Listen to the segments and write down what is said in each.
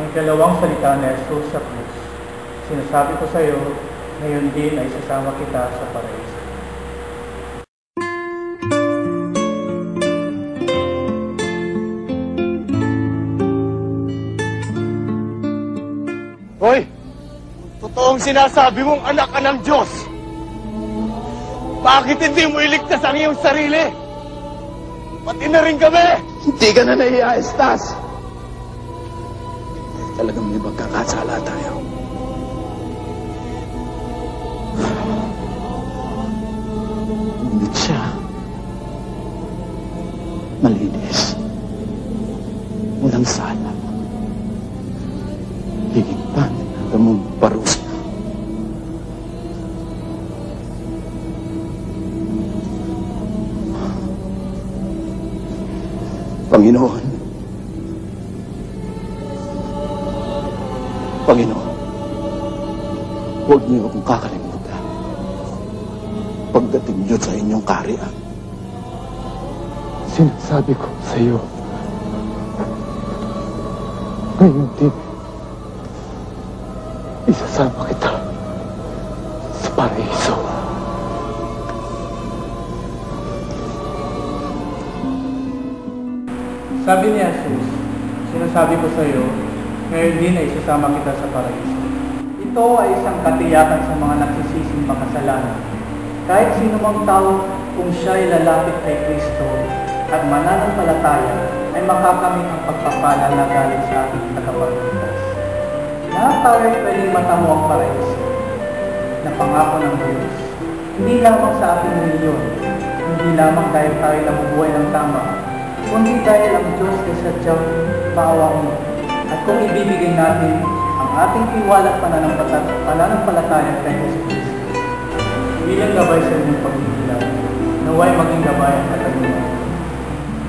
ikalawang salita ni Jesus sa krus, sinasabi ko sa iyo, ngayon din ay sasama kita sa paraiso. Hoy! Totoong sinasabi mong anak ka ng Diyos! Bakit hindi mo iligtas ang iyong sarili? Pati na rin kami! Hindi ka na nahiya, Estas! Talagang may magkakasala tayo. Ngunit siya, malinis, walang sala. Higit pa na mong parusa. Panginoon, huwag niyo akong kakalimutan pagdating niyo sa inyong kaharian. Sinasabi ko sa iyo, ngayon din, isasama kita sa paraiso. Sabi ni Jesus, sinasabi ko sa iyo, ngayon din ay isasama kita sa paraiso. Ito ay isang katiyakan sa mga nagsisising makasalanan. Kahit sino mang tao, kung siya ay lalapit kay Kristo at mananampalataya, ay makakamit ang pagpapala na galing sa ating tagapagligtas. Lahat tayo ay pwedeng matamo ang paraiso na pangako ng Diyos. Hindi lamang sa ating reliyon, hindi lamang dahil tayo nabubuhay ng tama, kundi dahil ang Diyos ay sadyang maawain. At kung ibibigay natin ang ating tiwala at pananampalataya kay Jesus Cristo, bilang gabay sa inyong pagkikilala, naway maging gabay ang katanungan.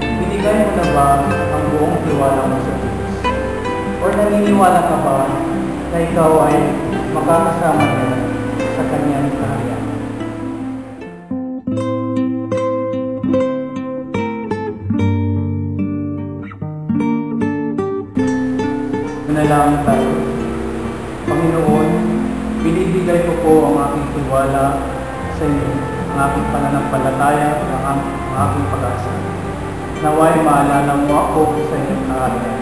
Binigay mo na ba ang buong tiwala mo sa Diyos? O naniniwala ka ba na ikaw ay makakasama niya sa kanyang kaharian? Manalangin tayo. Panginoon, binibigay ko po ang aking tiwala sa inyo, ang aking pananampalataya at ang aking pag-asa. Naway maalala mo ako sa inyong kaharian.